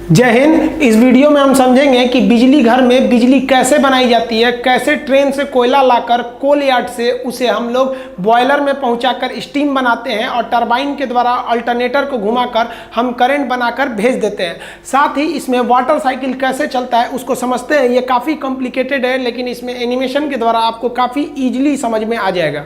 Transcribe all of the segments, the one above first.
जय हिंद। इस वीडियो में हम समझेंगे कि बिजली घर में बिजली कैसे बनाई जाती है, कैसे ट्रेन से कोयला लाकर कोल यार्ड से उसे हम लोग बॉयलर में पहुंचाकर स्टीम बनाते हैं और टरबाइन के द्वारा अल्टरनेटर को घुमाकर हम करंट बनाकर भेज देते हैं। साथ ही इसमें वाटर साइकिल कैसे चलता है उसको समझते हैं। ये काफ़ी कॉम्प्लिकेटेड है, लेकिन इसमें एनिमेशन के द्वारा आपको काफ़ी ईजिली समझ में आ जाएगा।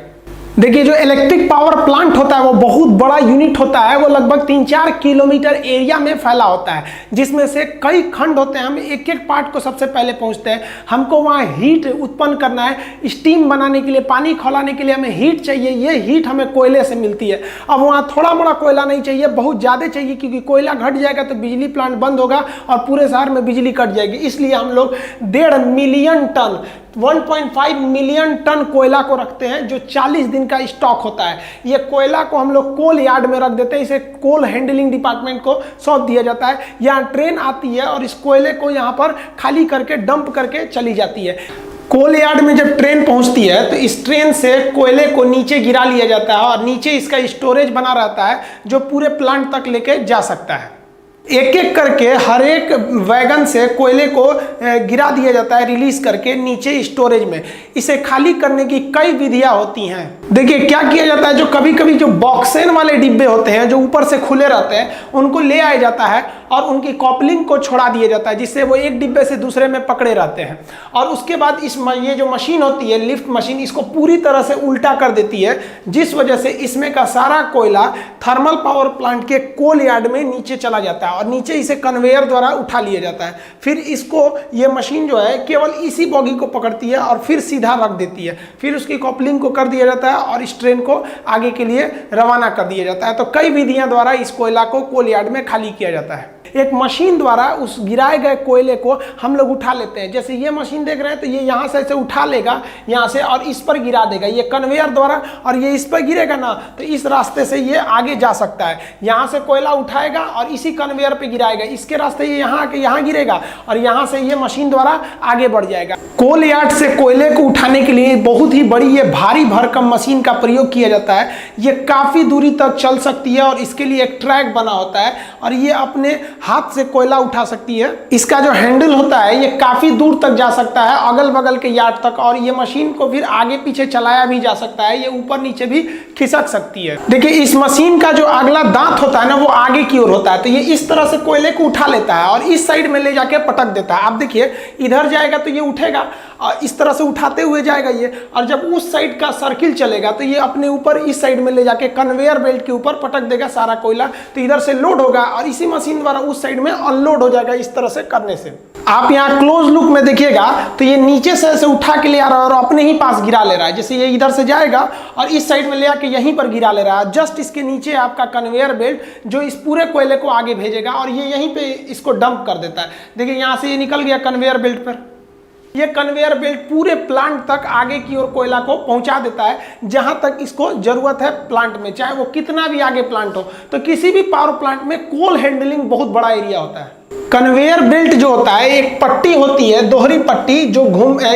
देखिए, जो इलेक्ट्रिक पावर प्लांट होता है वो बहुत बड़ा यूनिट होता है। वो लगभग 3-4 किलोमीटर एरिया में फैला होता है, जिसमें से कई खंड होते हैं। हम एक एक पार्ट को सबसे पहले पहुंचते हैं। हमको वहाँ हीट उत्पन्न करना है, स्टीम बनाने के लिए, पानी खौलाने के लिए हमें हीट चाहिए। ये हीट हमें कोयले से मिलती है। अब वहाँ थोड़ा मोड़ा कोयला नहीं चाहिए, बहुत ज़्यादा चाहिए, क्योंकि कोयला घट जाएगा तो बिजली प्लांट बंद होगा और पूरे शहर में बिजली कट जाएगी। इसलिए हम लोग 1.5 मिलियन टन 1.5 मिलियन टन कोयला को रखते हैं, जो 40 दिन का स्टॉक होता है। ये कोयला को हम लोग कोल यार्ड में रख देते हैं। इसे कोल हैंडलिंग डिपार्टमेंट को सौंप दिया जाता है। यहाँ ट्रेन आती है और इस कोयले को यहाँ पर खाली करके डंप करके चली जाती है। कोल यार्ड में जब ट्रेन पहुंचती है तो इस ट्रेन से कोयले को नीचे गिरा लिया जाता है और नीचे इसका स्टोरेज बना रहता है, जो पूरे प्लांट तक लेके जा सकता है। एक एक करके हर एक वैगन से कोयले को गिरा दिया जाता है, रिलीज करके नीचे स्टोरेज में। इसे खाली करने की कई विधियां होती हैं। देखिए क्या किया जाता है, जो कभी कभी जो बॉक्सेन वाले डिब्बे होते हैं जो ऊपर से खुले रहते हैं, उनको ले आया जाता है और उनकी कॉपलिंग को छोड़ा दिया जाता है, जिससे वो एक डिब्बे से दूसरे में पकड़े रहते हैं। और उसके बाद ये जो मशीन होती है, लिफ्ट मशीन, इसको पूरी तरह से उल्टा कर देती है, जिस वजह से इसमें का सारा कोयला थर्मल पावर प्लांट के कोल यार्ड में नीचे चला जाता है और नीचे इसे कन्वेयर द्वारा उठा लिया जाता है। फिर इसको ये मशीन जो है केवल इसी बॉगी को पकड़ती है और फिर सीधा रख देती है। फिर उसकी कॉपलिंग को कर दिया जाता है और इस ट्रेन को आगे के लिए रवाना कर दिया जाता है। तो कई विधियां द्वारा इस कोयला को कोल यार्ड में खाली किया जाता है। एक मशीन द्वारा उस गिराए गए कोयले को हम लोग उठा लेते हैं। जैसे ये मशीन देख रहे हैं, तो ये यहाँ से ऐसे उठा लेगा यहाँ से और इस पर गिरा देगा, ये कन्वेयर द्वारा, और ये इस पर गिरेगा ना, तो इस रास्ते से ये आगे जा सकता है। यहाँ से कोयला उठाएगा और इसी कन्वेयर पे गिराएगा, इसके रास्ते ये यहाँ आके यहाँ गिरेगा और यहाँ से ये मशीन द्वारा आगे बढ़ जाएगा। कोल यार्ड से कोयले को उठाने के लिए बहुत ही बड़ी ये भारी भरकम मशीन का प्रयोग किया जाता है। ये काफी दूरी तक चल सकती है और इसके लिए एक ट्रैक बना होता है और ये अपने हाथ से कोयला उठा सकती है। इसका जो हैंडल होता है ये काफी दूर तक जा सकता है, अगल बगल के यार्ड तक, और ये मशीन को फिर आगे पीछे चलाया भी जा सकता है। ये ऊपर नीचे भी खिसक सकती है। देखिए, इस मशीन का जो अगला दांत होता है ना, वो आगे की ओर होता है। तो ये इस तरह से कोयले को उठा लेता है और इस साइड में ले जाके पटक देता है। आप देखिए, इधर जाएगा तो ये उठेगा और इस तरह से उठाते हुए जाएगा ये, और जब उस साइड का सर्किल चलेगा तो ये अपने ऊपर इस साइड में ले जाके कन्वेयर बेल्ट के ऊपर पटक देगा सारा कोयला। तो इधर से लोड होगा और इसी मशीन द्वारा उस साइड में अनलोड हो जाएगा। इस तरह से करने से आप यहाँ क्लोज लुक में देखिएगा तो ये नीचे से ऐसे उठा के ले आ रहा है और अपने ही पास गिरा ले रहा है। जैसे ये इधर से जाएगा और इस साइड में ले आके यहीं पर गिरा ले रहा है। जस्ट इसके नीचे आपका कन्वेयर बेल्ट जो इस पूरे कोयले को आगे भेजेगा और ये यहीं पे इसको डंप कर देता है। देखिए, यहाँ से ये निकल गया कन्वेयर बेल्ट पर। ये कन्वेयर बेल्ट पूरे प्लांट तक आगे की ओर कोयला को पहुंचा देता है, जहां तक इसको जरूरत है प्लांट में, चाहे वो कितना भी आगे प्लांट हो। तो किसी भी पावर प्लांट में कोल हैंडलिंग बहुत बड़ा एरिया होता है। कन्वेयर बेल्ट जो होता है, एक पट्टी होती है, दोहरी पट्टी, जो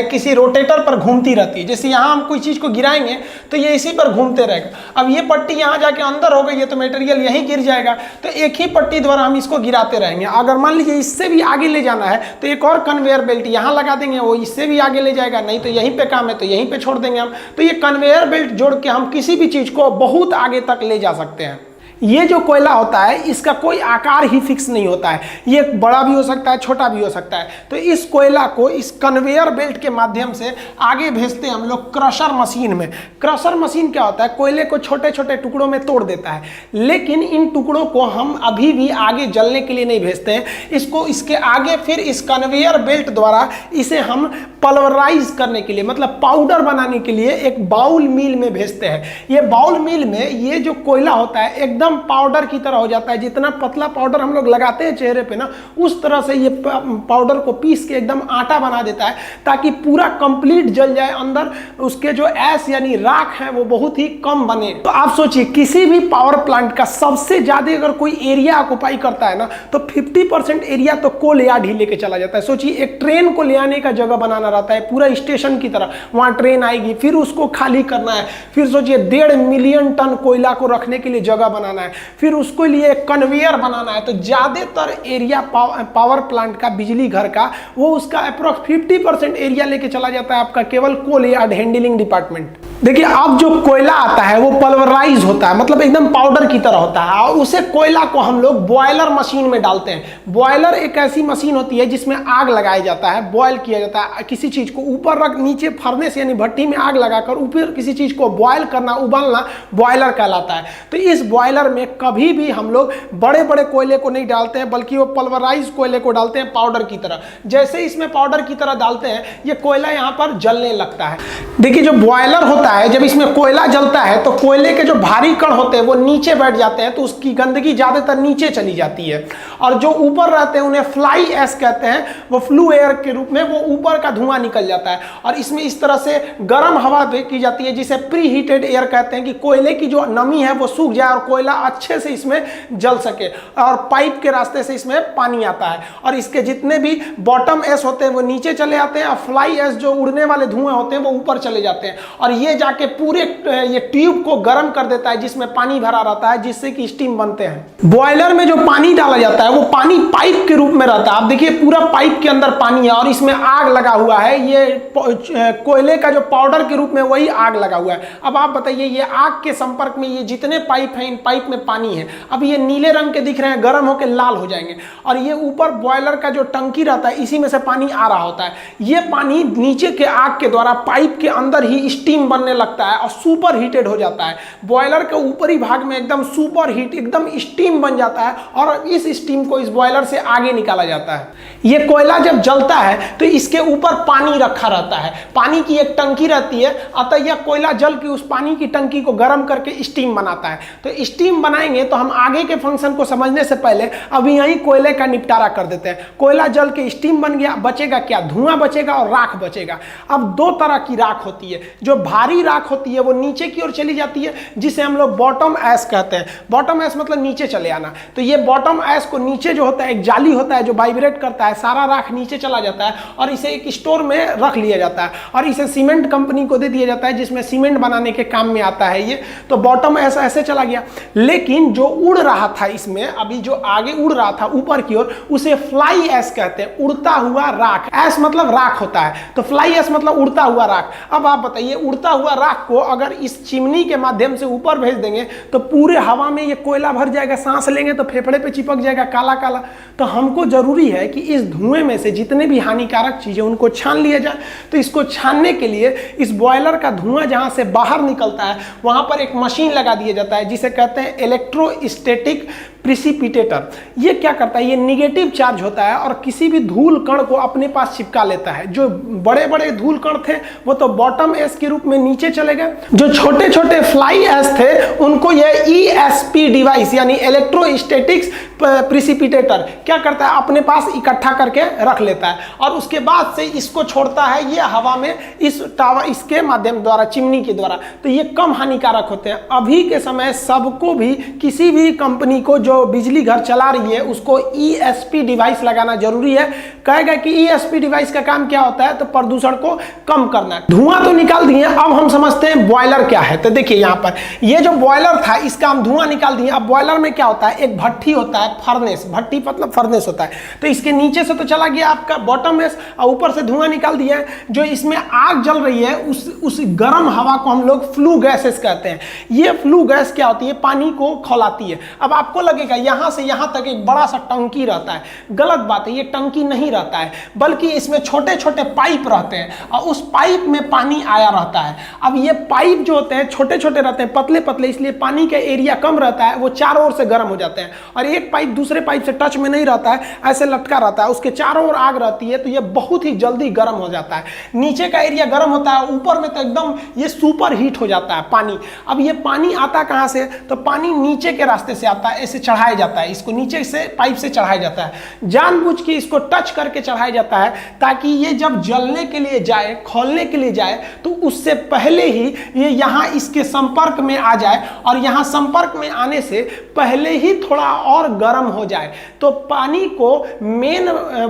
किसी रोटेटर पर घूमती रहती है। जैसे यहाँ हम कोई चीज को गिराएंगे तो ये इसी पर घूमते रहेगा। अब ये पट्टी यहाँ जाके अंदर हो गई है तो मटेरियल यहीं गिर जाएगा। तो एक ही पट्टी द्वारा हम इसको गिराते रहेंगे। अगर मान लीजिए इससे भी आगे ले जाना है तो एक और कन्वेयर बेल्ट यहाँ लगा देंगे, वो इससे भी आगे ले जाएगा। नहीं तो यहीं पे काम है तो यहीं पे छोड़ देंगे हम। तो ये कन्वेयर बेल्ट जोड़ के हम किसी भी चीज को बहुत आगे तक ले जा सकते हैं। ये जो कोयला होता है इसका कोई आकार ही फिक्स नहीं होता है। ये बड़ा भी हो सकता है, छोटा भी हो सकता है। तो इस कोयला को इस कन्वेयर बेल्ट के माध्यम से आगे भेजते हैं हम लोग क्रशर मशीन में। क्रशर मशीन क्या होता है, कोयले को छोटे छोटे टुकड़ों में तोड़ देता है, लेकिन इन टुकड़ों को हम अभी भी आगे जलने के लिए नहीं भेजते हैं। इसको इसके आगे फिर इस कन्वेयर बेल्ट द्वारा इसे हम पल्वराइज करने के लिए, मतलब पाउडर बनाने के लिए एक बाउल मिल में भेजते हैं। ये बाउल मिल में ये जो कोयला होता है एकदम पाउडर की तरह हो जाता है। जितना पतला पाउडर हम लोग लगाते हैं चेहरे पे ना, उस तरह से ये पाउडर को पीस के एकदम आटा बना देता है, ताकि पूरा कंप्लीट जल जाए। अंदर उसके जो ऐश यानी राख है वो बहुत ही कम बने। तो आप सोचिए, किसी भी पावर प्लांट का सबसे ज्यादा अगर कोई एरिया ऑक्युपाई करता है ना, तो 50% एरिया तो कोल यार्ड ही लेके चला जाता है। सोचिए, एक ट्रेन को ले आने का जगह बनाना रहता है पूरा स्टेशन की तरह। वहां ट्रेन आएगी, फिर उसको खाली करना है, फिर सोचिए 1.5 मिलियन टन कोयला को रखने के लिए जगह बनाना लगाना है, फिर उसके लिए कन्वेयर बनाना है। तो ज़्यादातर एरिया पावर प्लांट का, बिजली घर का, वो उसका अप्रोक्स 50% एरिया लेके चला जाता है आपका केवल कोल यार्ड हैंडलिंग डिपार्टमेंट। देखिए अब जो कोयला आता है वो पल्वराइज होता है, मतलब एकदम पाउडर की तरह होता है, और उसे कोयला को हम लोग बॉयलर मशीन में डालते हैं। बॉयलर एक ऐसी मशीन होती है जिसमें आग लगाया जाता है, बॉयल किया जाता है, किसी चीज को ऊपर रख नीचे फर्नेस यानी भट्टी में आग लगाकर ऊपर किसी चीज को बॉयल करना, उबालना बॉयलर कहलाता है। तो इस बॉयलर में कभी भी हम लोग बड़े बड़े कोयले को नहीं डालते हैं, बल्कि वो पल्वराइज कोयले को डालते हैं पाउडर की तरह। जैसे इसमें पाउडर की तरह डालते हैं, ये कोयला यहाँ पर जलने लगता है। देखिए जो बॉयलर होता है, जब इसमें कोयला जलता है तो कोयले के जो भारी कण होते हैं वो नीचे बैठ जाते हैं, तो उसकी गंदगी ज्यादातर नीचे चली जाती है, और जो ऊपर रहते हैं उन्हें फ्लाई एश कहते हैं, वो फ्लू एयर के रूप में वो ऊपर का धुआं निकल जाता है। और इसमें इस तरह से गर्म हवा की जाती है जिसे प्री हीटेड एयर कहते हैं, कि कोयले की जो नमी है वो सूख जाए और कोयला अच्छे से इसमें जल सके, और पाइप के रास्ते से इसमें पानी आता है, और इसके जितने भी बॉटम एश होते हैं वो नीचे चले आते हैं, और फ्लाई एश जो उड़ने वाले धुआं होते हैं वो ऊपर चले जाते हैं, और ये जाके पूरे ये ट्यूब को गर्म कर देता है जिसमें पानी भरा रहता है, जिससे कि स्टीम बनते हैं। बॉयलर में जो पानी डाला जाता है वो पानी पाइप के रूप में रहता है। आप देखिए पूरा पाइप के अंदर पानी है और इसमें आग लगा हुआ है, ये कोयले का जो पाउडर के रूप में वही आग लगा हुआ है। अब आप बताइए, ये आग के संपर्क में ये जितने पाइप हैं, इन पाइप में पानी है। अब ये नीले रंग के दिख रहे हैं, गर्म होकर लाल हो जाएंगे, और ये ऊपर बॉयलर का जो टंकी रहता है इसी में से पानी आ रहा होता है। ये पानी नीचे के आग के द्वारा पाइप के अंदर ही स्टीम बनने लगता है और सुपर हीटेड हो जाता है। बॉयलर के ऊपरी भाग में एकदम सुपर हीट, एकदम स्टीम बन जाता है, और इस स्टीम को इस बॉयलर से आगे निकाला जाता है। ये कोयला जब जलता है तो इसके ऊपर पानी रखा रहता है, पानी की एक टंकी रहती है, अतः यह कोयला जल के उस पानी की टंकी को गर्म करके स्टीम बनाता है। तो स्टीम बनाएंगे तो हम आगे के फंक्शन को समझने से पहले अभी यहीं कोयले का निपटारा कर देते हैं। कोयला जल के स्टीम बन गया, बचेगा क्या? धुआं बचेगा और राख बचेगा। अब दो तरह की राख होती है, जो भारी राख होती है वो नीचे की ओर चली जाती है, जिसे हम लोग बॉटम ऐश कहते हैं। बॉटम ऐश मतलब नीचे चले आना। तो ये बॉटम ऐश को नीचे जो होता है, एक जाली होता है जो वाइब्रेट करता है, सारा राख नीचे चला जाता है और इसे एक स्टोर में रख लिया जाता है, और इसे सीमेंट कंपनी को दे दिया जाता है, जिसमें सीमेंट बनाने के काम में आता है ये। तो बॉटम ऐश ऐसे चला गया। लेकिन जो उड़ रहा था इसमें, अभी जो आगे उड़ रहा था ऊपर की ओर, उसे फ्लाई ऐश कहते हैं, उड़ता हुआ राख। ऐश मतलब राख होता है, तो फ्लाई ऐश मतलब उड़ता हुआ राख। अब आप बताइए, उड़ता हुआ राख को अगर इस चिमनी के माध्यम से ऊपर भेज देंगे तो पूरे हवा में ये कोयला भर जाएगा, सांस लेंगे तो फेफड़े पे चिपक जाएगा काला काला। तो हमको जरूरी है कि इस धुएं में से जितने भी हानिकारक चीजें उनको छान लिया जाए। तो इसको छानने के लिए इस बॉयलर का धुआं जहां से बाहर निकलता है वहां पर एक मशीन लगा दिया जाता है, जिसे कहते हैं इलेक्ट्रोस्टैटिक प्रिसिपिटेटर। ये क्या करता है? ये निगेटिव चार्ज होता है और किसी भी धूल कण को अपने पास चिपका लेता है। जो बड़े बड़े धूल कण थे वो तो बॉटम ऐश के रूप में नीचे चले गए, जो छोटे छोटे फ्लाई ऐश थे उनको ये ESP डिवाइस यानी इलेक्ट्रोस्टैटिक्स प्रिसिपिटेटर क्या करता है? अपने पास इकट्ठा करके रख लेता है, और उसके बाद से इसको छोड़ता है ये हवा में, इस टावर इसके माध्यम द्वारा, चिमनी के द्वारा। तो ये कम हानिकारक होते हैं। अभी के समय सबको भी, किसी भी कंपनी को जो बिजली घर चला रही है उसको ESP डिवाइस लगाना जरूरी है। कहेगा कि ESP डिवाइस का काम क्या होता है? तो प्रदूषण को कम करना है। धुआं तो निकाल दिए, अब हम समझते हैं बॉयलर क्या है। तो देखिए यहाँ पर ये जो बॉयलर था इसका हम धुआं निकाल दिए। अब बॉयलर में क्या होता है? एक भट्टी होता है, फर्नेस, भट्टी मतलब फर्नेस होता है। तो इसके नीचे से तो चला गया आपका बॉटम ऐश, और ऊपर से धुआं निकाल दिया है। जो इसमें आग जल रही है उस गर्म हवा को हम लोग फ्लू गैसेस कहते हैं। ये फ्लू गैस क्या होती है? पानी को खौलाती है। अब आपको लगेगा यहाँ से यहाँ तक एक बड़ा सा टंकी रहता है। गलत बात है, ये टंकी नहीं रहता है, बल्कि इसमें छोटे छोटे पाइप रहते हैं और उस पाइप में पानी आया रहता है। अब ये पाइप जो होते हैं छोटे छोटे रहते हैं, पतले पतले, इसलिए पानी का एरिया कम रहता है, वो चारों ओर से गर्म हो जाते हैं। और एक पाइप दूसरे पाइप से टच में नहीं रहता है, ऐसे लटका रहता है, उसके चारों ओर आग रहती है, तो ये बहुत ही जल्दी गर्म हो जाता है। नीचे का एरिया गर्म होता है, ऊपर में तो एकदम ये सुपर हीट हो जाता है पानी। अब ये पानी आता कहाँ से? तो पानी नीचे के रास्ते से आता है, ऐसे चढ़ाया जाता है, इसको नीचे से पाइप से चढ़ाया जाता है, जानबूझ के इसको टच करके चढ़ाया जाता है ताकि ये जब जलने के लिए जाए, खोलने के लिए जाए तो उससे पहले ही ये यहाँ इसके संपर्क में आ जाए और यहाँ संपर्क में आने से पहले ही थोड़ा और गर्म हो जाए। तो पानी को मेन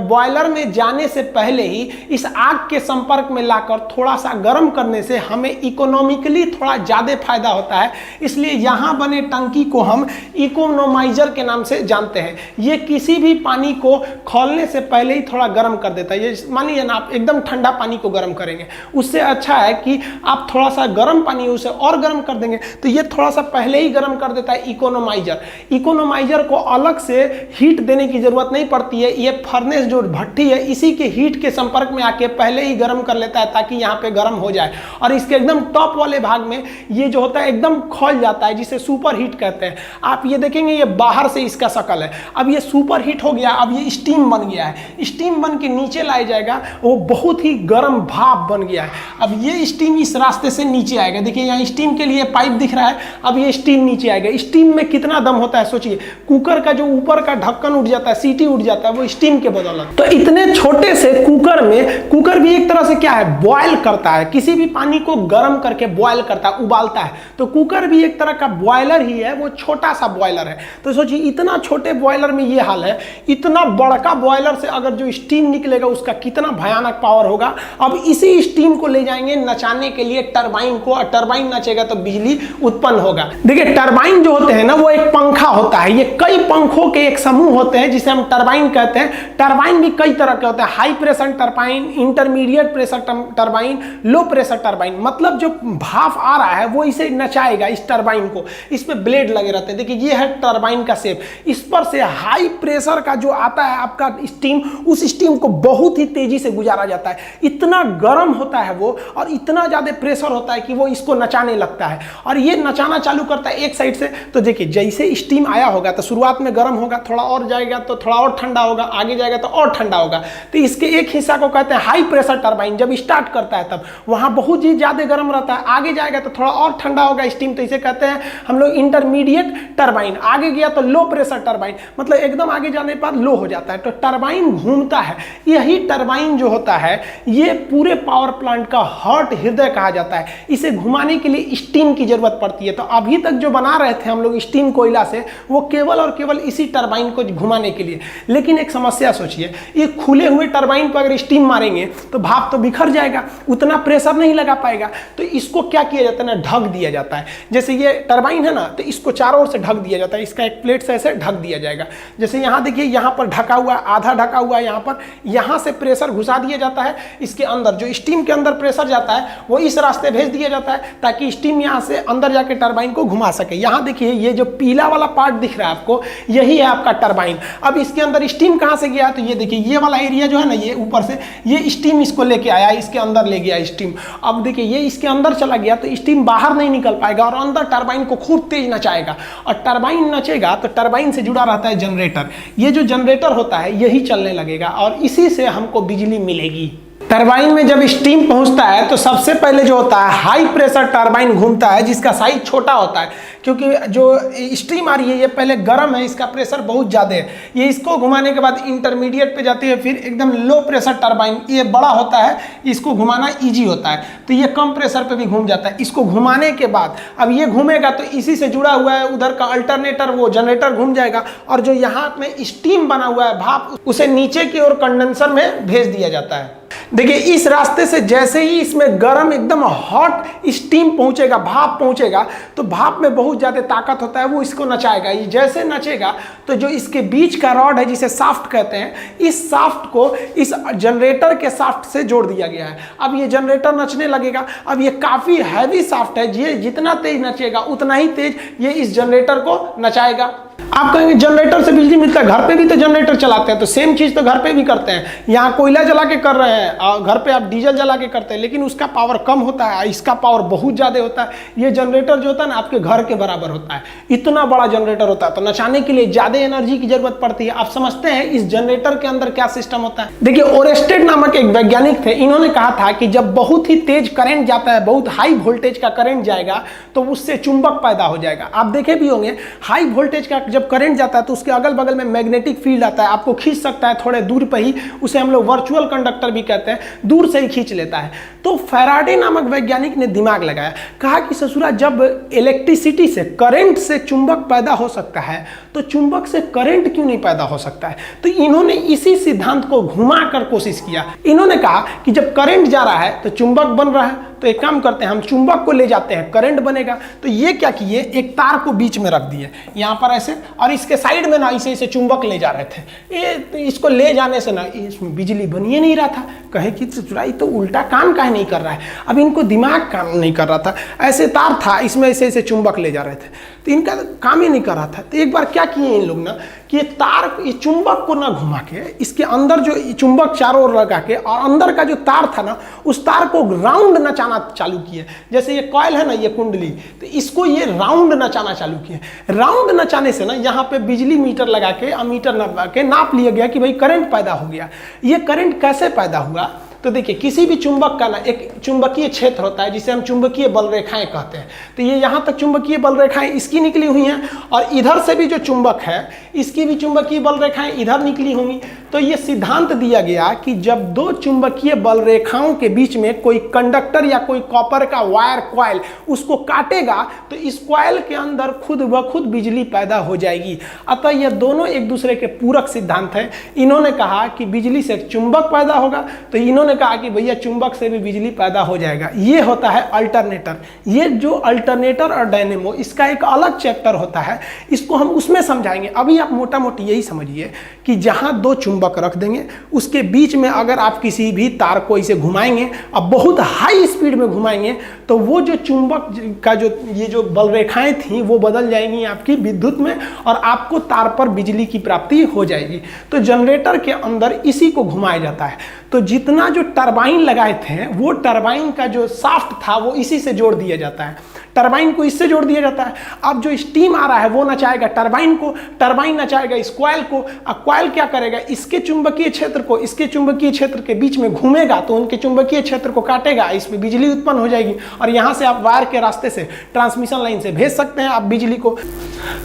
बॉयलर में जाने से पहले ही इस आग के संपर्क में लाकर थोड़ा सा गर्म करने से हमें इकोनॉमिकली थोड़ा ज़्यादा फायदा होता है। इसलिए यहाँ बने टंकी को हम इकोनोमाइजर के नाम से जानते हैं। ये किसी भी पानी को खोलने से पहले ही थोड़ा गर्म कर देता है। ये मानिए ना, आप एकदम ठंडा पानी को गर्म करेंगे, उससे अच्छा है कि आप थोड़ा सा गर्म पानी उसे और गर्म कर देंगे, तो ये थोड़ा सा पहले ही गर्म कर देता है इकोनोमाइजर। इकोनोमाइजर को अलग से हीट देने की जरूरत नहीं पड़ती है, ये फर्नेस जो भट्टी है इसी के हीट के संपर्क में आके पहले ही गर्म कर लेता है ताकि यहाँ पे गर्म हो जाए। और इसके एकदम टॉप वाले भाग में ये जो होता है एकदम खोल जाता है, जिसे सुपर हीट कहते हैं। आप ये देखेंगे ये बाहर से इसका शकल है, अब ये सुपर हीट हो गया, अब ये स्टीम बन गया है, स्टीम बन के नीचे लाया जाएगा, वो बहुत ही गर्म भाप बन गया है। अब ये स्टीम इस रास्ते से नीचे आएगा, देखिए यहाँ स्टीम के लिए पाइप दिख रहा है, अब ये स्टीम नीचे आएगा। स्टीम में कितना दम होता है सोचिए, कुकर का जो ऊपर का ढक्कन उठ जाता है, सीटी उठ जाता है, वो स्टीम के बदौलत। तो इतने छोटे से कुकर में, कुकर भी एक तरह से क्या है, बॉयल करता है, किसी भी पानी को गर्म करके बॉयल करता है, उबालता है। तो कुकर भी एक तरह का बॉयलर ही है, वो छोटा सा बॉयलर है। तो सोचिए इतना छोटे बॉयलर में ये हाल है, इतना बड़का बॉयलर से अगर जो स्टीम निकलेगा उसका कितना भयानक पावर होगा। अब इसी स्टीम को ले जाएंगे नचाने के लिए टरबाइन को, और टरबाइन नचेगा तो बिजली उत्पन्न होगा। देखिए टरबाइन जो होते हैं ना, वो एक पंखा होता है, ये कई पंखों के एक समूह होते हैं जिसे हम टरबाइन कहते हैं। टरबाइन भी कई तरह के होते हैं, high pressure turbine, intermediate pressure turbine, low pressure turbine. मतलब जो भाप आ रहा है वो इसे नचाएगा, इस टरबाइन को, इस पे ब्लेड लगे रहते हैं। देखिए ये है टरबाइन का शेप, इस पर से हाई प्रेशर का जो आता है आपका स्टीम, उस स्टीम को बहुत ही तेजी से गुजारा जाता है। इतना गर्म होता है वो, और इतना ज्यादा प्रेशर होता है कि वो इसको नचाने लगता है, और ये नचाना चालू करता है एक साइड से। तो देखिए जैसे स्टीम आया होगा तो शुरुआत में गर्म होगा, थोड़ा और जाएगा तो थोड़ा और ठंडा होगा, आगे जाएगा तो और ठंडा होगा। तो इसके एक हिस्सा को कहते हैं हाई प्रेशर टरबाइन। जब स्टार्ट करता है तब वहां बहुत ही ज्यादा गर्म रहता है, आगे जाएगा तो थोड़ा और ठंडा होगा स्टीम, तो इसे कहते हैं हम लोग इंटरमीडिएट टरबाइन। आगे गया तो लो प्रेशर टरबाइन, मतलब एकदम आगे जाने के बाद लो हो जाता है। तो टरबाइन घूमता है। यही टरबाइन जो होता है ये पूरे पावर प्लांट का हार्ट, हृदय कहा जाता है। इसे घुमाने के लिए स्टीम की जरूरत पड़ती है। तो अभी तक जो बना रहे थे हम लोग स्टीम कोयला से, वो केवल और केवल इसी टरबाइन को घुमाने के लिए। लेकिन एक समस्या सोचिए, ये खुले हुए टरबाइन पर अगर स्टीम मारेंगे तो भाप तो बिखर जाएगा, उतना प्रेशर नहीं लगा पाएगा। तो इसको क्या किया जाता है ना, ढक दिया जाता है। जैसे ये टरबाइन है ना, तो इसको चारों ओर से ढक दिया जाता है, इसका एक प्लेट से ऐसे ढक दिया जाएगा। जैसे यहाँ देखिए, यहाँ पर ढका हुआ, आधा ढका हुआ है यहाँ पर, यहाँ से प्रेशर घुसा दिया जाता है इसके अंदर। जो स्टीम के अंदर प्रेशर जाता है वो इस रास्ते भेज दिया जाता है ताकि स्टीम यहाँ से अंदर जाके टरबाइन को घुमा सके। यहाँ देखिए ये जो पीला वाला पार्ट दिख रहा है आपको, यही है आपका टरबाइन। अब इसके अंदर स्टीम कहाँ से गया, तो ये देखिए ये वाला एरिया जो है ना, ये ऊपर से ये स्टीम इसको लेके आया, इसके अंदर ले गया स्टीम। अब देखिए ये इसके अंदर चला गया तो स्टीम बाहर नहीं निकल पाएगा और अंदर टरबाइन को खूब तेज नचाएगा। और टरबाइन नचेगा तो टरबाइन से जुड़ा रहता है जनरेटर। ये जो जनरेटर होता है यही चलने लगेगा और इसी से हमको बिजली मिलेगी। टरबाइन में जब स्टीम पहुंचता है तो सबसे पहले जो होता है हाई प्रेशर टरबाइन घूमता है, जिसका साइज छोटा होता है, क्योंकि जो स्टीम आ रही है ये पहले गर्म है, इसका प्रेशर बहुत ज़्यादा है। ये इसको घुमाने के बाद इंटरमीडिएट पे जाती है, फिर एकदम लो प्रेशर टरबाइन, ये बड़ा होता है, इसको घुमाना ईजी होता है, तो ये कम प्रेशर पे भी घूम जाता है। इसको घुमाने के बाद अब ये घूमेगा तो इसी से जुड़ा हुआ है उधर का अल्टरनेटर, वो जनरेटर घूम जाएगा और जो यहाँ में स्टीम बना हुआ है भाप, उसे नीचे की ओर कंडेंसर में भेज दिया जाता है। देखिए इस रास्ते से जैसे ही इसमें गर्म एकदम हॉट स्टीम पहुंचेगा, भाप पहुंचेगा, तो भाप में बहुत ज़्यादा ताकत होता है, वो इसको नचाएगा। ये जैसे नचेगा तो जो इसके बीच का रॉड है जिसे शाफ्ट कहते हैं, इस शाफ्ट को इस जनरेटर के शाफ्ट से जोड़ दिया गया है। अब ये जनरेटर नचने लगेगा। अब ये काफ़ी हैवी शाफ्ट है, ये जितना तेज नचेगा उतना ही तेज ये इस जनरेटर को नचाएगा। आप कहेंगे जनरेटर से बिजली मिलता है, घर पे भी तो जनरेटर चलाते हैं, तो सेम चीज़ तो घर पे भी करते हैं। यहाँ कोयला जला के कर रहे हैं और घर पे आप डीजल जला के करते हैं, लेकिन उसका पावर कम होता है, इसका पावर बहुत ज़्यादा होता है। ये जनरेटर जो होता है ना आपके घर के बराबर होता है, इतना बड़ा जनरेटर होता है। तो नचाने के लिए ज़्यादा एनर्जी की जरूरत पड़ती है। आप समझते हैं इस जनरेटर के अंदर क्या सिस्टम होता है। देखिए ओरेस्टेड नामक एक वैज्ञानिक थे, इन्होंने कहा था कि जब बहुत ही तेज करंट जाता है, बहुत हाई वोल्टेज का करंट जाएगा तो उससे चुंबक पैदा हो जाएगा। आप देखे भी होंगे हाई वोल्टेज का जब करंट जाता है तो उसके अगल बगल में मैग्नेटिक फील्ड आता है, आपको खींच सकता है थोड़े दूर पर ही, उसे हम लोग वर्चुअल कंडक्टर भी कहते हैं, दूर से ही खींच लेता है। तो फैराडे नामक वैज्ञानिक ने दिमाग लगाया, कहा कि ससुरा जब इलेक्ट्रिसिटी से, करंट से चुंबक पैदा हो सकता है तो चुंबक से करंट क्यों नहीं पैदा हो सकता है। तो इन्होंने इसी सिद्धांत को घुमाकर कोशिश किया। इन्होंने कहा कि जब करंट जा रहा है तो चुंबक बन रहा है, तो एक काम करते हैं, हम चुंबक को ले जाते हैं, करंट बनेगा। तो ये क्या किए, एक तार को बीच में रख दिए यहाँ पर ऐसे, और इसके साइड में ना इसे चुंबक ले जा रहे थे। ये इसको ले जाने से ना इसमें बिजली बन ही नहीं रहा था। कहे कि चुराई तो उल्टा काम काहे नहीं कर रहा है। अब इनको दिमाग काम नहीं कर रहा था, ऐसे तार था, इसमें ऐसे चुंबक ले जा रहे थे, तो इनका काम ही नहीं कर रहा था। तो एक बार क्या किए इन लोग ना कि ये चुंबक को ना घुमा के, इसके अंदर जो चुंबक चारों ओर लगा के, और अंदर का जो तार था ना उस तार को राउंड नचाना चालू किए। जैसे ये कॉइल है ना, ये कुंडली, तो इसको ये राउंड नचाना चालू किए। राउंड नचाने से ना यहाँ पे बिजली मीटर लगा के, अमीटर लगा के नाप लिया गया कि भाई करंट पैदा हो गया। ये करंट कैसे पैदा हुआ, तो देखिए किसी भी चुंबक का ना एक चुंबकीय क्षेत्र होता है जिसे हम चुंबकीय बल रेखाएं कहते हैं। तो ये यहाँ तक चुंबकीय बल रेखाएं इसकी निकली हुई हैं, और इधर से भी जो चुंबक है इसकी भी चुंबकीय बल रेखाएं इधर निकली होंगी। तो ये सिद्धांत दिया गया कि जब दो चुंबकीय बल रेखाओं के बीच में कोई कंडक्टर या कोई कॉपर का वायर कॉइल उसको काटेगा तो इस कॉइल के अंदर खुद ब खुद बिजली पैदा हो जाएगी। अतः ये दोनों एक दूसरे के पूरक सिद्धांत हैं। इन्होंने कहा कि बिजली से चुंबक पैदा होगा, तो इन्होंने कहा कि भैया चुंबक से भी बिजली पैदा हो जाएगा। ये होता है अल्टरनेटर। ये जो अल्टरनेटर और डायनेमो, इसका एक अलग चैप्टर होता है, इसको हम उसमें समझाएंगे। अभी आप मोटा मोटी यही समझिए कि जहां दो चुंबक रख देंगे, उसके बीच में अगर आप किसी भी तार को इसे घुमाएंगे, अब बहुत हाई स्पीड में घुमाएंगे, तो वो जो चुंबक का ये जो बल रेखाएं थी वो बदल जाएंगी आपकी विद्युत में, और आपको तार पर बिजली की प्राप्ति हो जाएगी। तो जनरेटर के अंदर इसी को घुमाया जाता है। तो जितना जो टरबाइन लगाए थे, वो टरबाइन का जो शाफ्ट था वो इसी से जोड़ दिया जाता है, टरबाइन को इससे जोड़ दिया जाता है। अब जो स्टीम आ रहा है वो नचाएगा टरबाइन को, टरबाइन नचाएगा इस कॉइल को, अब कॉइल क्या करेगा, इसके चुंबकीय क्षेत्र को इसके चुंबकीय क्षेत्र के बीच में घूमेगा, तो उनके चुंबकीय क्षेत्र को काटेगा, इसमें बिजली उत्पन्न हो जाएगी, और यहाँ से आप वायर के रास्ते से, ट्रांसमिशन लाइन से भेज सकते हैं आप बिजली को।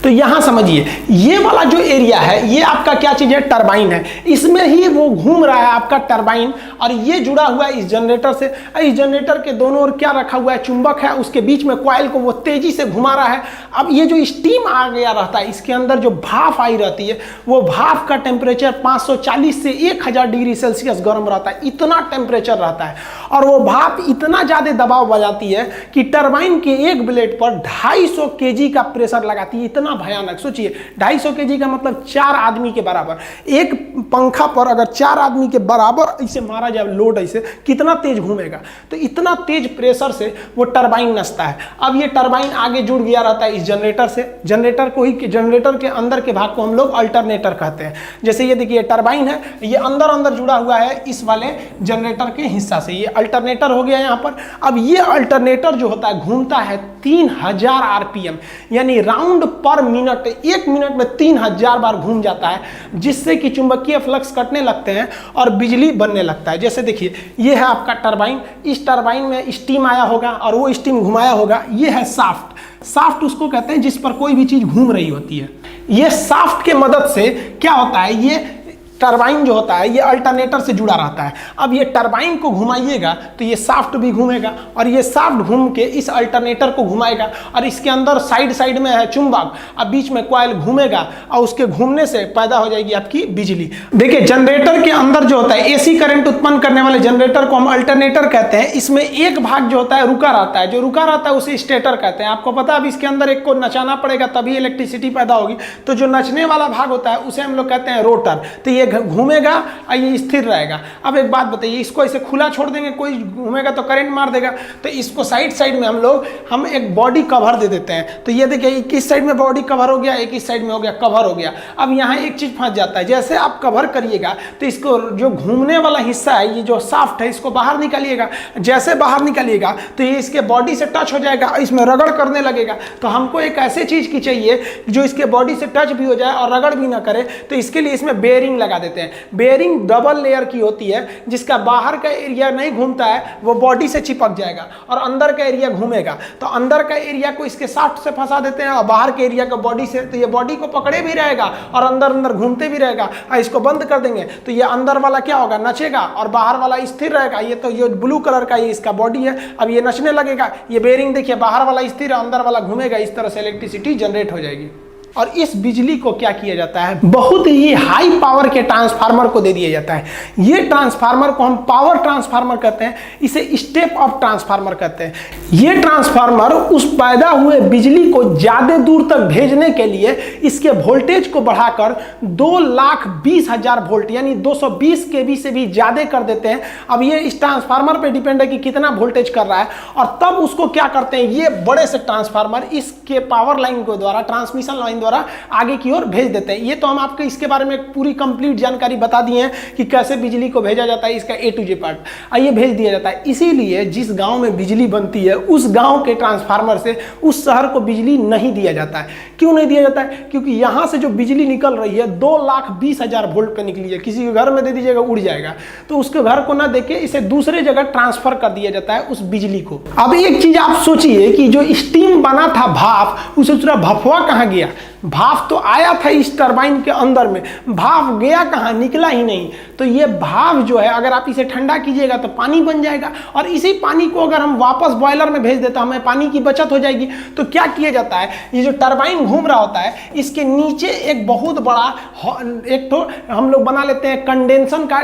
तो यहाँ समझिए, ये वाला जो एरिया है ये आपका क्या चीज है, टरबाइन है, इसमें ही वो घूम रहा है आपका टरबाइन, और ये जुड़ा हुआ है इस जनरेटर से। इस जनरेटर के दोनों ओर क्या रखा हुआ है, चुंबक है, उसके बीच में कॉइल को वो तेजी से घुमा रहा है। अब ये जो स्टीम आ गया रहता है, इसके अंदर जो भाप आई रहती है, वो भाप का टेम्परेचर 540 से 1000 डिग्री सेल्सियस गर्म रहता है, इतना टेम्परेचर रहता है। और वो भाप इतना ज्यादा दबाव बजाती है कि टरबाइन के एक ब्लेड पर 250 केजी का प्रेशर लगाती है। इतना भयानक, सोचिए 250 केजी का मतलब 4 आदमी के बराबर। एक पंखा पर अगर 4 आदमी के बराबर इसे मारा जाए लोड, ऐसे कितना तेज घूमेगा। तो इतना तेज प्रेशर से वो टरबाइन नचता है। अब ये टरबाइन आगे जुड़ गया रहता है इस जनरेटर से, जनरेटर को ही, जनरेटर के अंदर के भाग को हम लोग अल्टरनेटर कहते हैं। जैसे ये देखिए टरबाइन है, ये अंदर अंदर जुड़ा हुआ है इस वाले जनरेटर के हिस्सा से, ये अल्टरनेटर हो गया यहाँ पर। अब ये अल्टरनेटर जो होता है घूमता है 3000 आरपीएम, यानी राउंड पर मिनट, 1 मिनट में 3000 बार घूम जाता है, जिससे कि चुंबकीय फ्लक्स कटने लगते हैं और बिजली बनने लगता है। जैसे देखिए ये है आपका टरबाइन, इस टरबाइन में स्टीम आया होगा और वो स्टीम घुमाया होगा। ये है शाफ्ट, शाफ्ट उसको कहते हैं जिस पर कोई भी चीज घूम रही होती है। ये शाफ्ट के मदद से क्या होता है, ये टरबाइन जो होता है ये अल्टरनेटर से जुड़ा रहता है। अब ये टरबाइन को घुमाइएगा तो ये शाफ्ट भी घूमेगा, और ये शाफ्ट घूम के इस अल्टरनेटर को घुमाएगा, और इसके अंदर साइड साइड में है चुंबक, अब बीच में कॉइल घूमेगा, और उसके घूमने से पैदा हो जाएगी आपकी बिजली। देखिए जनरेटर के अंदर जो होता है एसी करंट उत्पन्न करने वाले जनरेटर को हम अल्टरनेटर कहते हैं। इसमें एक भाग जो होता है रुका रहता है, जो रुका रहता है उसे स्टेटर कहते हैं। आपको पता है अब इसके अंदर एक को नचाना पड़ेगा तभी इलेक्ट्रिसिटी पैदा होगी, तो जो नचने वाला भाग होता है उसे हम लोग कहते हैं रोटर। तो ये घूमेगा और ये स्थिर रहेगा। अब एक बात बताइए, इसको ऐसे खुला छोड़ देंगे, कोई घूमेगा तो करंट मार देगा, तो इसको साइड साइड में हम एक बॉडी कवर दे देते हैं। तो ये देखिए एक इस साइड में बॉडी कवर हो गया, एक इस साइड में हो गया कवर हो गया। अब यहाँ एक चीज फंस जाता है, जैसे आप कवर करिएगा तो इसको जो घूमने वाला हिस्सा है, ये जो शाफ्ट है, इसको बाहर निकालिएगा। जैसे बाहर निकालिएगा तो ये इसके बॉडी से टच हो जाएगा, इसमें रगड़ करने लगेगा। तो हमको एक ऐसे चीज की चाहिए जो इसके बॉडी से टच भी हो जाए और रगड़ भी ना करे, तो इसके लिए इसमें बेयरिंग लगा देते हैं। बेयरिंग डबल लेयर की होती है, जिसका बाहर का एरिया नहीं घूमता है वो बॉडी से चिपक जाएगा और अंदर का एरिया घूमेगा। तो अंदर का एरिया को इसके शाफ्ट से फंसा देते हैं और बाहर के एरिया को बॉडी से, तो ये बॉडी को पकड़े भी रहेगा और अंदर अंदर घूमते भी रहेगा। इसको बंद कर देंगे तो ये अंदर वाला क्या होगा, नचेगा, और बाहर वाला स्थिर रहेगा। ये तो ये ब्लू कलर का ये इसका बॉडी है, अब ये नचने लगेगा। ये बेयरिंग देखिए, बाहर वाला स्थिर है, अंदर वाला घूमेगा, इस तरह से इलेक्ट्रिसिटी जनरेट हो जाएगी। और इस बिजली को क्या किया जाता है, बहुत ही हाई पावर के ट्रांसफार्मर को दे दिया जाता है। ये ट्रांसफार्मर को हम पावर ट्रांसफार्मर कहते हैं, इसे स्टेप अप ट्रांसफार्मर कहते हैं। ये ट्रांसफार्मर उस पैदा हुए बिजली को ज्यादा दूर तक भेजने के लिए इसके वोल्टेज को बढ़ाकर 2,20,000 वोल्ट यानी 220 kV से भी ज्यादा कर देते हैं। अब ये इस ट्रांसफार्मर पे डिपेंड है कि कितना वोल्टेज कर रहा है, और तब उसको क्या करते हैं, ये बड़े से ट्रांसफार्मर इसके पावर लाइन के द्वारा, ट्रांसमिशन लाइन द्वारा आगे की ओर भेज देते हैं। ये तो हम आपको इसके बारे में पूरी कंप्लीट जानकारी बता दिए हैं कि कैसे बिजली को भेजा जाता है, इसका A to Z पार्ट आइए भेज दिया जाता है। इसीलिए जिस गांव में बिजली बनती है उस गांव के ट्रांसफार्मर से उस शहर को बिजली नहीं दिया जाता है। क्यों नहीं दिया जाता है, क्योंकि यहां से जो बिजली निकल रही है 2,20,000 वोल्ट पे निकली है। किसी के घर में दे दीजिएगा उड़ जाएगा, तो उसके घर को ना देके इसे दूसरे जगह ट्रांसफर कर दिया जाता है उस बिजली को। अब एक चीज आप सोचिए कि जो स्टीम बना था भाप, उसे दूसरा भफवा कहां गया। भाप तो आया था इस टरबाइन के अंदर में, भाप गया कहाँ, निकला ही नहीं। तो ये भाप जो है अगर आप इसे ठंडा कीजिएगा तो पानी बन जाएगा, और इसी पानी को अगर हम वापस बॉयलर में भेज देता हमें पानी की बचत हो जाएगी। तो क्या किया जाता है, ये जो टरबाइन घूम रहा होता है इसके नीचे एक बहुत बड़ा एक तो हम लोग बना लेते हैं, कंडेंसर का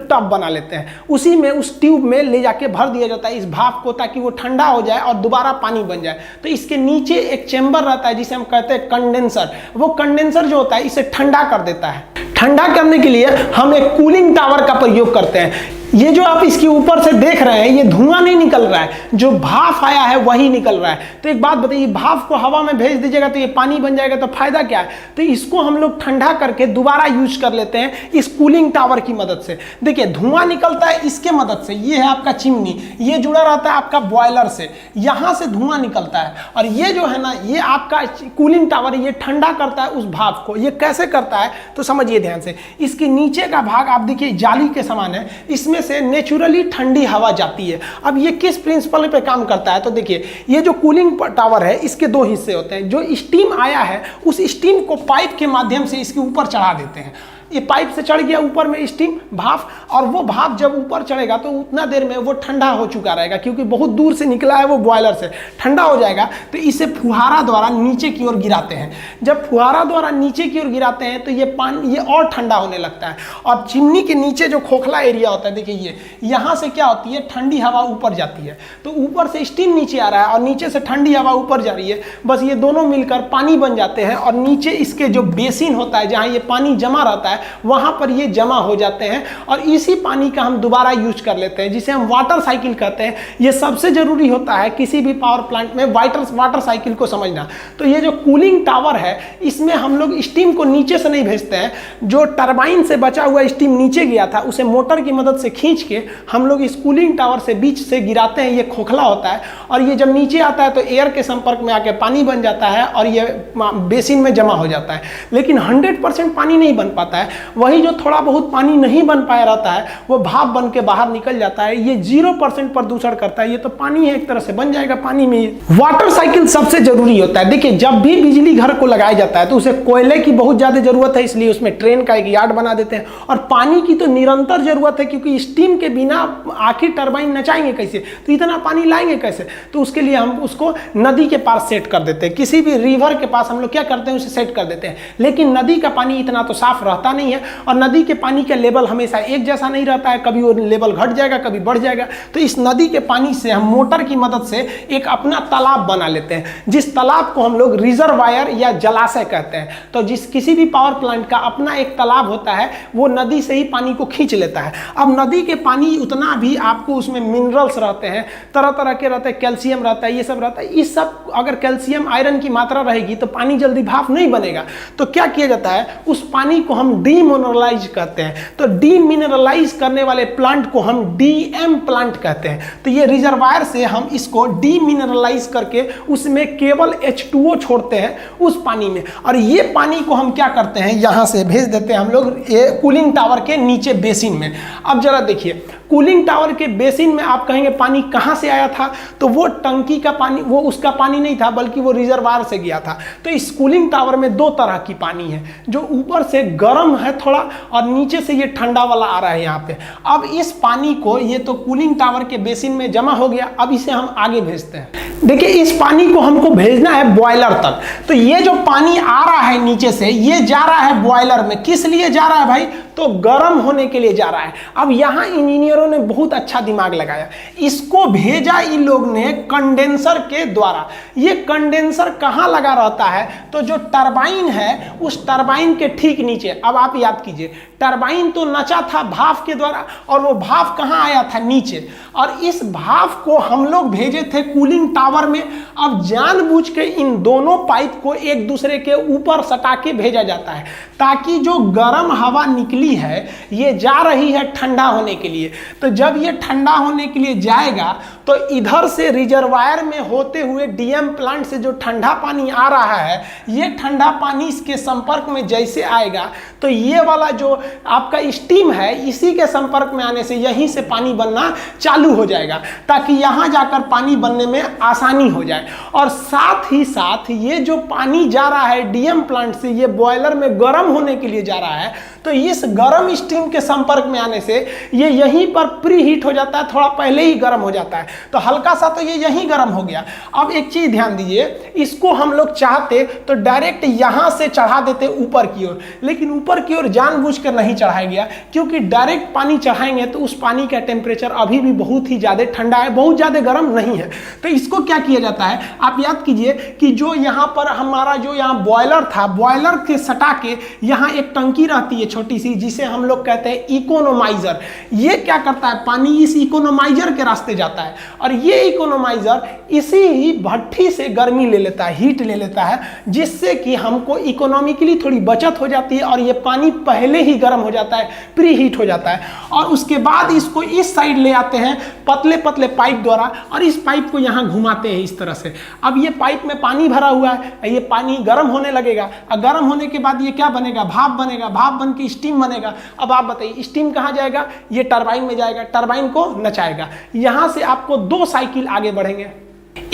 टब बना लेते हैं, उसी में उस ट्यूब में ले जाके भर दिया जाता है इस भाप को, ताकि वो ठंडा हो जाए और दोबारा पानी बन जाए। तो इसके नीचे एक चेंबर रहता है जिसे हम कहते हैं कंडेंसर। वो कंडेंसर जो होता है इसे ठंडा कर देता है। ठंडा करने के लिए हम एक कूलिंग टावर का प्रयोग करते हैं। ये जो आप इसके ऊपर से देख रहे हैं ये धुआं नहीं निकल रहा है, जो भाप आया है वही निकल रहा है। तो एक बात बताइए, भाप को हवा में भेज दीजिएगा तो ये पानी बन जाएगा, तो फायदा क्या है। तो इसको हम लोग ठंडा करके दोबारा यूज कर लेते हैं इस कूलिंग टावर की मदद से। देखिए धुआं निकलता है इसके मदद से, ये है आपका चिमनी, ये जुड़ा रहता है आपका बॉयलर से, यहां से धुआं निकलता है, और ये जो है ना ये आपका कूलिंग टावर, ये ठंडा करता है उस भाप को। ये कैसे करता है तो समझिए ध्यान से, इसके नीचे का भाग आप देखिए जाली के समान है, इसमें से नेचुरली ठंडी हवा जाती है। अब ये किस प्रिंसिपल पे काम करता है, तो देखिए ये जो कूलिंग टावर है इसके दो हिस्से होते हैं। जो स्टीम आया है उस स्टीम को पाइप के माध्यम से इसके ऊपर चढ़ा देते हैं। ये पाइप से चढ़ गया ऊपर में स्टीम भाप, और वो भाप जब ऊपर चढ़ेगा तो उतना देर में वो ठंडा हो चुका रहेगा, क्योंकि बहुत दूर से निकला है वो बॉयलर से, ठंडा हो जाएगा। तो इसे फुहारा द्वारा नीचे की ओर गिराते हैं। जब फुहारा द्वारा नीचे की ओर गिराते हैं तो ये पानी ये और ठंडा होने लगता है, और चिमनी के नीचे जो खोखला एरिया होता है देखिए ये, यहाँ से क्या होती है, ठंडी हवा ऊपर जाती है। तो ऊपर से स्टीम नीचे आ रहा है और नीचे से ठंडी हवा ऊपर जा रही है, बस ये दोनों मिलकर पानी बन जाते हैं, और नीचे इसके जो बेसिन होता है जहाँ ये पानी जमा रहता है वहां पर ये जमा हो जाते हैं, और इसी पानी का हम दोबारा यूज कर लेते हैं, जिसे हम वाटर साइकिल कहते हैं। ये सबसे जरूरी होता है किसी भी पावर प्लांट में वाटर साइकिल को समझना। तो ये जो कूलिंग टावर है इसमें हम लोग स्टीम को नीचे से नहीं भेजते हैं, जो टरबाइन से बचा हुआ स्टीम नीचे गया था उसे मोटर की मदद से खींच के हम लोग इस कूलिंग टावर से बीच से गिराते हैं। ये खोखला होता है, और ये जब नीचे आता है तो एयर के संपर्क में आके पानी बन जाता है और ये बेसिन में जमा हो जाता है। लेकिन 100% पानी नहीं बन पाता है, वही जो थोड़ा बहुत पानी नहीं बन पाया रहता है वो भाप बन के बाहर निकल जाता है। ये 0% प्रदूषण करता है, ये तो पानी है एक तरह से, बन जाएगा पानी में। वाटर साइकिल सबसे जरूरी होता है। देखिए जब भी बिजली घर को लगाया जाता है तो उसे कोयले की बहुत ज्यादा जरूरत है, इसलिए उसमें ट्रेन का एक यार्ड बना देते हैं, और पानी की तो निरंतर जरूरत है, क्योंकि स्टीम के बिना आखिर टरबाइन नचाएंगे कैसे, तो इतना पानी लाएंगे कैसे। तो उसके लिए हम उसको नदी के पास सेट कर देते हैं, किसी भी रिवर के पास हम लोग क्या करते हैं उसे सेट कर देते हैं। लेकिन नदी का पानी इतना तो साफ रहता नहीं है, और नदी के पानी का लेवल हमेशा एक जैसा नहीं रहता है, कभी वो लेवल घट जाएगा कभी बढ़ जाएगा। तो इस नदी के पानी से हम मोटर की मदद से एक अपना तालाब बना लेते हैं, जिस तालाब को हम लोग रिजर्वायर या जलाशय कहते हैं। तो जिस किसी भी पावर प्लांट का अपना एक तालाब होता है, वो नदी से ही पानी को खींच लेता है। अब नदी के पानी उतना भी आपको उसमें मिनरल्स रहते हैं, तरह तरह के रहते हैं, कैल्शियम रहता है, ये सब रहता है। इस सब अगर कैल्शियम आयरन की मात्रा रहेगी तो पानी जल्दी भाप नहीं बनेगा। तो क्या किया जाता है, उस पानी को हम डीमिनरलाइज कहते हैं। तो डीमिनरलाइज करने वाले प्लांट को हम डीएम प्लांट कहते हैं। तो ये रिजर्वायर से हम इसको डीमिनरलाइज करके उसमें केवल H2O छोड़ते हैं उस पानी में, और ये पानी को हम क्या करते हैं, यहाँ से भेज देते हैं हम लोग ये कूलिंग टावर के नीचे बेसिन में। अब जरा देखिए, कूलिंग टावर के बेसिन में आप कहेंगे पानी कहाँ से आया था, तो वो टंकी का पानी, वो उसका पानी नहीं था बल्कि वो रिजर्वायर से गया था। तो इस कूलिंग टावर में दो तरह की पानी है, जो ऊपर से गर्म है थोड़ा और नीचे से ये ठंडा वाला आ रहा है यहाँ पे। अब इस पानी को, ये तो कूलिंग टावर के बेसिन में जमा हो गया, अब इसे हम आगे भेजते हैं। देखिए इस पानी को हमको भेजना है बॉयलर तक। तो ये जो पानी आ रहा है नीचे से, ये जा रहा है बॉयलर में। किस लिए जा रहा है भाई, तो गर्म होने के लिए जा रहा है। अब यहाँ इंजीनियरों ने बहुत अच्छा दिमाग लगाया, इसको भेजा इन लोग ने कंडेंसर के द्वारा। ये कंडेंसर कहाँ लगा रहता है, तो जो टरबाइन है उस टरबाइन के ठीक नीचे। अब आप याद कीजिए, टरबाइन तो नचा था भाप के द्वारा, और वो भाप कहाँ आया था, नीचे। और इस भाप को हम लोग भेजे थे कूलिंग टावर में। अब जानबूझ के इन दोनों पाइप को एक दूसरे के ऊपर सटा के भेजा जाता है, ताकि जो गर्म हवा निकली है ये जा रही है ठंडा होने के लिए। तो जब ये ठंडा होने के लिए जाएगा तो इधर से रिजर्वायर में होते हुए डीएम प्लांट से जो ठंडा पानी आ रहा है, ये ठंडा पानी इसके संपर्क में जैसे आएगा तो ये वाला जो आपका स्टीम है, इसी के संपर्क में आने से यहीं से पानी बनना चालू हो जाएगा, ताकि यहाँ जाकर पानी बनने में आसानी हो जाए। और साथ ही साथ ये जो पानी जा रहा है डीएम प्लांट से, ये बॉयलर में गर्म होने के लिए जा रहा है, तो इस गर्म स्टीम के संपर्क में आने से ये यहीं पर प्री हीट हो जाता है, थोड़ा पहले ही गर्म हो जाता है। तो हल्का सा तो ये यहीं गर्म हो गया। अब एक चीज ध्यान दीजिए, इसको हम लोग चाहते तो डायरेक्ट यहां से चढ़ा देते ऊपर की ओर, लेकिन ऊपर की ओर जानबूझकर नहीं चढ़ाया गया, क्योंकि डायरेक्ट पानी चढ़ाएंगे तो उस पानी का टेम्परेचर अभी भी बहुत ही ज्यादा ठंडा है, बहुत ज्यादा गर्म नहीं है। तो इसको क्या किया जाता है, आप याद कीजिए कि जो यहाँ पर हमारा जो यहाँ बॉयलर था, बॉयलर के सटा के यहाँ एक टंकी रहती है छोटी सी, जिसे हम लोग कहते हैं इकोनोमाइजर। ये क्या करता है, पानी इस इकोनोमाइजर के रास्ते जाता है, और ये इकोनोमाइजर इसी ही भट्ठी से गर्मी ले लेता है, हीट ले लेता है, जिससे कि हमको इकोनॉमिकली थोड़ी बचत हो जाती है, और ये पानी पहले ही गर्म हो जाता है, प्री हीट हो जाता है। और उसके बाद इसको इस साइड ले आते हैं पतले पतले पाइप द्वारा, और इस पाइप को यहाँ घुमाते हैं इस तरह से। अब ये पाइप में पानी भरा हुआ है, ये पानी गर्म होने लगेगा, और गर्म होने के बाद ये क्या बनेगा, भाप बनेगा, भाप बन के स्टीम बनेगा। अब आप बताइए स्टीम कहाँ जाएगा, ये टरबाइन में जाएगा, टरबाइन को नचाएगा। यहाँ से आपको दो साइकिल आगे बढ़ेंगे।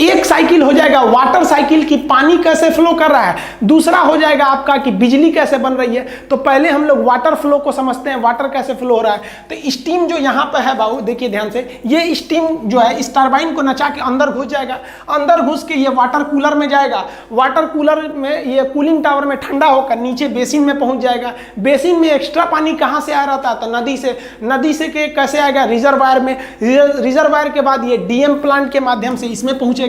एक साइकिल हो जाएगा वाटर साइकिल की पानी कैसे फ्लो कर रहा है, दूसरा हो जाएगा आपका कि बिजली कैसे बन रही है। तो पहले हम लोग वाटर फ्लो को समझते हैं, वाटर कैसे फ्लो हो रहा है। तो स्टीम जो यहाँ पे है बाबू देखिए ध्यान से, ये स्टीम जो है इस टरबाइन को नचा के अंदर घुस जाएगा, अंदर घुस के ये वाटर कूलर में जाएगा, वाटर कूलर में ये कूलिंग टावर में ठंडा होकर नीचे बेसिन में पहुंच जाएगा। बेसिन में एक्स्ट्रा पानी कहाँ से आ रहा था, तो नदी से। नदी से के कैसे आएगा, रिजर्वायर में। रिजर्वायर के बाद ये डीएम प्लांट के माध्यम से इसमें पहुंचेगा।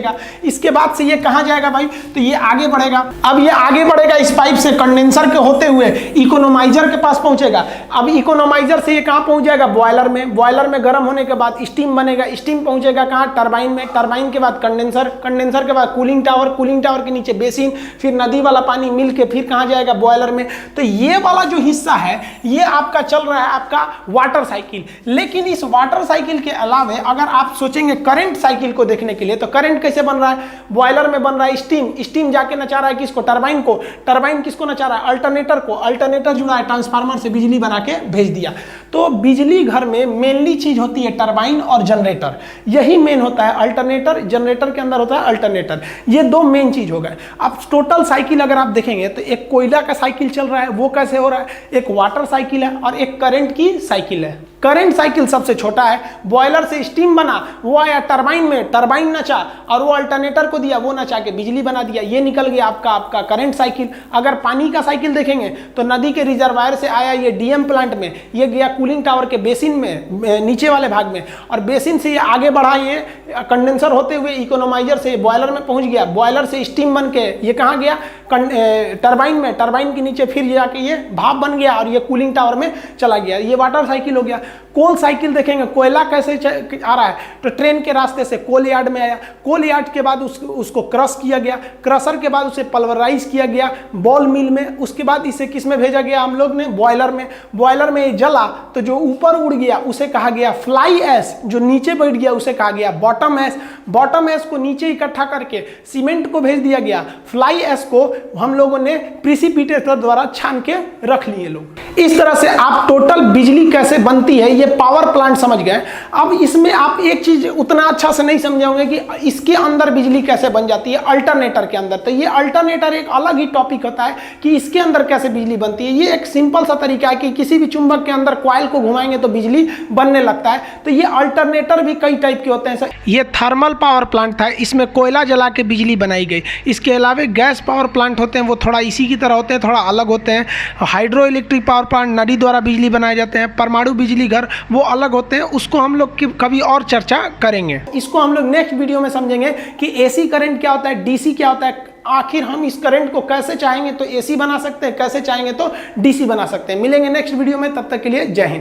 इसके बाद से ये कहां जाएगा भाई, तो ये आगे बढ़ेगा। अब ये आगे बढ़ेगा इस पाइप से कंडेंसर के होते हुए इकोनोमाइजर के पास पहुंचेगा। अब इकोनोमाइजर से ये कहां पहुंच जाएगा, बॉयलर में। बॉयलर में गर्म होने के बाद स्टीम बनेगा, स्टीम पहुंचेगा कहां, टरबाइन में। टरबाइन के बाद कंडेंसर, कंडेंसर के बाद कूलिंग टावर, कूलिंग टावर के नीचे बेसिन, फिर नदी वाला पानी मिल के फिर कहां जाएगा, बॉयलर में। तो ये वाला जो हिस्सा है ये आपका चल रहा है आपका वाटर साइकिल। लेकिन इस वाटर साइकिल के अलावा अगर आप सोचेंगे करंट साइकिल को देखने के लिए, तो करंट कैसे बन रहा है, बॉयलर में बन रहा है स्टीम, स्टीम जाके नचा रहा है किसको, टरबाइन को, टरबाइन किसको नचा रहा है, अल्टरनेटर को, अल्टरनेटर जुड़ा है ट्रांसफार्मर से, बिजली बना के भेज दिया। तो बिजली घर में मेनली चीज होती है टरबाइन और जनरेटर, यही मेन होता है। अल्टरनेटर, जनरेटर के अंदर होता है अल्टरनेटर, ये दो मेन चीज हो गए। अब टोटल साइकिल अगर आप देखेंगे तो एक कोयला का साइकिल चल रहा है, वो कैसे हो रहा है, एक वाटर साइकिल है और एक करंट की साइकिल है। करंट साइकिल सबसे छोटा है, बॉयलर से स्टीम बना, वो आया टरबाइन में, टरबाइन नचा और वो अल्टरनेटर को दिया, वो नचा के बिजली बना दिया, ये निकल गया आपका करंट साइकिल। अगर पानी का साइकिल देखेंगे तो नदी के रिजर्वायर से आया ये डीएम प्लांट में, ये गया कूलिंग टावर के बेसिन में नीचे वाले भाग में, और बेसिन से ये आगे बढ़ा, ये कंडेंसर होते हुए इकोनोमाइजर से बॉयलर में पहुंच गया, बॉयलर से स्टीम बन के ये कहाँ गया, टरबाइन में, टरबाइन के नीचे फिर जाके ये भाप बन गया और ये कूलिंग टावर में चला गया। ये वाटर साइकिल हो गया। कोल साइकिल देखेंगे, कोयला कैसे आ रहा है, तो ट्रेन के रास्ते से कोल यार्ड में आया, कोल यार्ड के बाद उसको क्रश किया गया, क्रशर के बाद उसे पल्वराइज किया गया बॉल मिल में, उसके बाद इसे किस में भेजा गया हम लोग ने, बॉयलर में। बॉयलर में ये जला तो जो ऊपर उड़ गया उसे कहा गया फ्लाई ऐश, जो नीचे बैठ गया उसे कहा गया बॉटम ऐश। बॉटम ऐश को नीचे इकट्ठा करके सीमेंट को भेज दिया गया, फ्लाई ऐश को हम लोगों ने प्रिसिपिटेटर द्वारा छान के रख लिए लोग। इस तरह से आप टोटल बिजली कैसे बनती है ये पावर प्लांट समझ गए। अब इसमें आप एक चीज उतना अच्छा से नहीं समझे होंगे कि इसके अंदर बिजली कैसे बन जाती है, अल्टरनेटर के अंदर। तो ये अल्टरनेटर एक अलग ही टॉपिक होता है कि इसके अंदर कैसे बिजली बनती है। ये एक सिंपल सा तरीका है कि किसी भी चुंबक के अंदर कॉइल को घुमाएंगे तो बिजली बनने लगता है। तो ये अल्टरनेटर भी कई टाइप के होते हैं। ये थर्मल पावर प्लांट था, इसमें कोयला जला के बिजली बनाई गई। इसके अलावा गैस पावर प्लांट होते हैं, वो थोड़ा इसी की तरह होते हैं, थोड़ा अलग होते हैं। हाइड्रो इलेक्ट्रिक पावर प्लांट नदी द्वारा बिजली बनाए जाते हैं। परमाणु बिजली घर वो अलग होते हैं, उसको हम लोग कभी और चर्चा करेंगे। इसको हम लोग नेक्स्ट वीडियो में समझेंगे कि एसी करंट क्या होता है, डीसी क्या होता है, आखिर हम इस करंट को कैसे चाहेंगे तो एसी बना सकते हैं, कैसे चाहेंगे तो डीसी बना सकते हैं। मिलेंगे नेक्स्ट वीडियो में, तब तक के लिए जय हिंद।